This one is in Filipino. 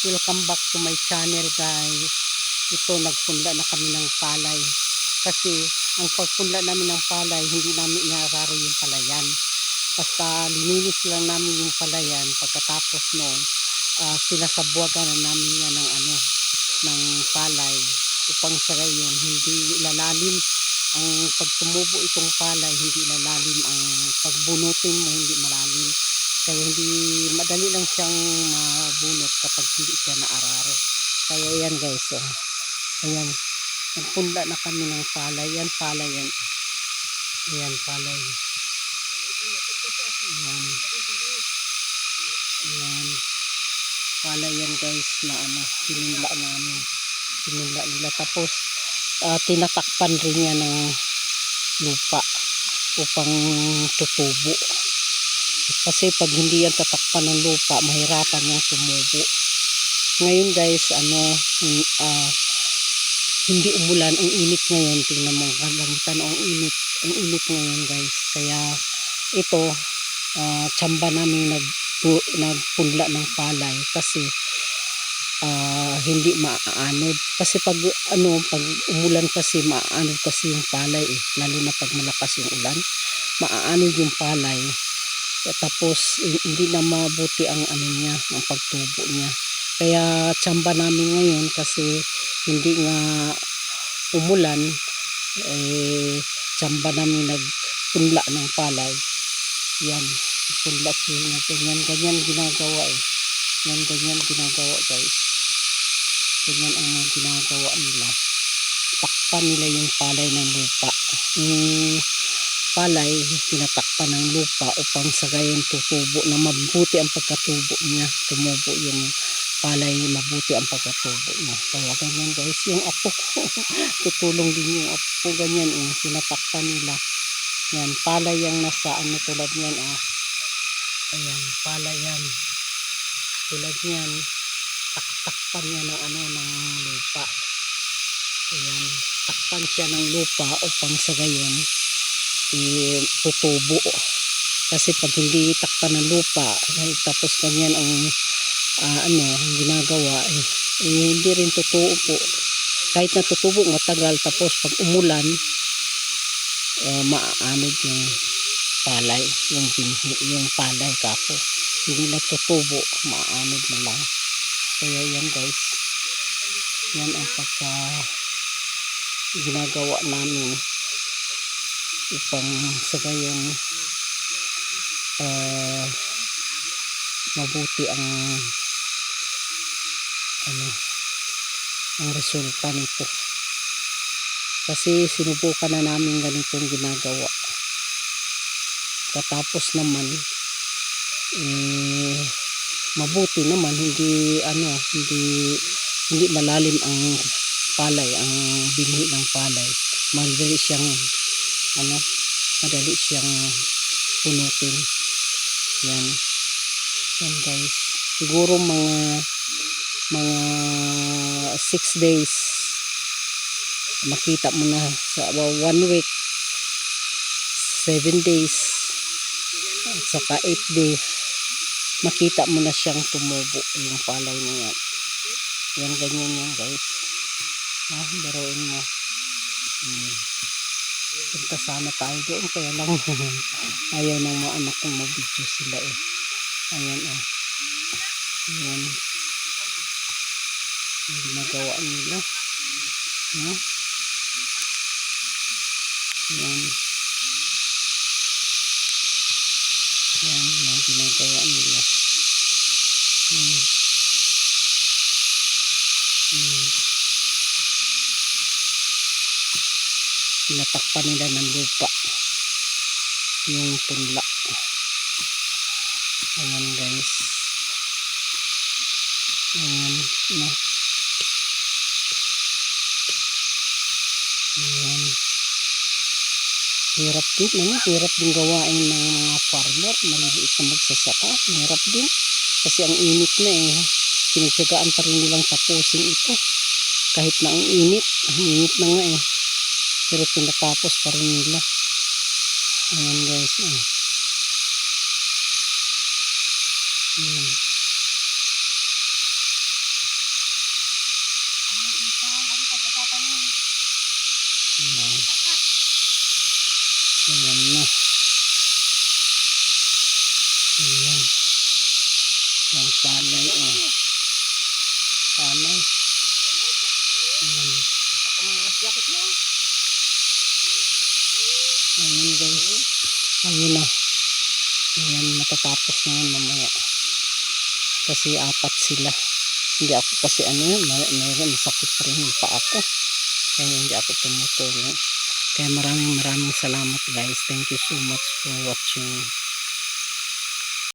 Welcome back to my channel guys. Ito, nagpunla na kami ng palay. Kasi ang pagpunla namin ng palay, hindi namin iararo yung palayan. Basta lininis lang namin yung palayan. Pagkatapos noon, sinasabuagan na namin yan ng palay. Upang sa gayon, hindi ilalalim ang pagtumubo itong palay, hindi ilalalim ang pagbunutin mo, hindi malalim. Kaya hindi madali lang siyang mabunot kapag hindi siya naararo. Kaya yan guys, oh. Ayan, nagpunla na kami ng palay. Yan palay yan. Ayan palay. Ayan. Ayan. Palay yan guys na pinunla namin. Pinunla nila. Tapos tinatakpan rin yan ng lupa upang tutubo. Kasi pag hindi yan tatakpan ng lupa, mahirapan yung tumubo. Ngayon guys, hindi umulan, ang init ngayon. Tingnan mo, kalangitan ang init. Ang init ngayon guys. Kaya ito, tsamba namin nagpunla ng palay kasi hindi maaanod. Kasi pag umulan kasi maaanod kasi yung palay lalo na pag malakas yung ulan, maaanod yung palay. Tapos hindi na mabuti ang ang pagtubo niya. Kaya tsamba namin ngayon kasi hindi nga umulan, tsamba namin nagpunla ng palay. Yan, punla sila. Ganyan ginagawa Yan, ganyan ginagawa guys. Ganyan ang mga ginagawa nila. Takpan nila yung palay ng lupa. Yung palay, tinatakpan ng lupa upang sa gayon tutubo na mabuti ang pagkatubo niya. Tumubo yung palay, mabuti ang pagkatubo niya. Kaya ganyan guys, yung apo ko, tutulong din yung apo ko. Ganyan tinatakpan nila. Yan, palay yung nasa tulad niyan Ayan, palay yan. Tulad niyan, takpan niya ng lupa. Ayan, takpan siya ng lupa upang sa gayon tutubo. Kasi pag hindi takpan ng lupa, tapos ganyan ang ginagawa, hindi rin tutubo. Kahit na tutubo matagal, tapos pag umulan, maaanod yung palay, yung palay kapo. Hindi na tutubo, maaanod na lang. Kaya yan guys, yan ang ginagawa namin upang sa gayon mabuti ang resulta nito. Kasi sinubukan na namin ganitong ginagawa. Katapos naman mabuti naman, hindi malalim ang palay, ang binhi ng palay. Madali siyang punutin. Yan guys, siguro mga 6 days makita mo na, sa 1 week, 7 days at saka 8 days makita mo na siyang tumubo yung palay na yan. Yan, ganyan yan guys. Baruin mo. Punta sana tayo doon, kaya lang ayaw ng mga anak kong mag-video sila Ayan ayan yung ginagawa nila. Yan mga ginagawa nila. Pinatakpan nila ng lupa yung punla. Ayan guys, ayan hirap din gawain ng mga farmer, maliliit na magsasaka. Hirap din kasi ang init na pinagsagaan pa rin nilang tapusin ito kahit na ang init na nga pero tinatapos pa rin nila. Ayan guys, Ayan na. Ayan. Yung palay, oh. Palay. Ayan. Ayan guys. Ayun na. Ayan, matatapos na yan mamaya. Kasi 4 sila. Hindi ako kasi mayroon masakit pa rin yung paa ko. Kaya hindi ako tumutulong. Kaya maraming salamat guys. Thank you so much for watching.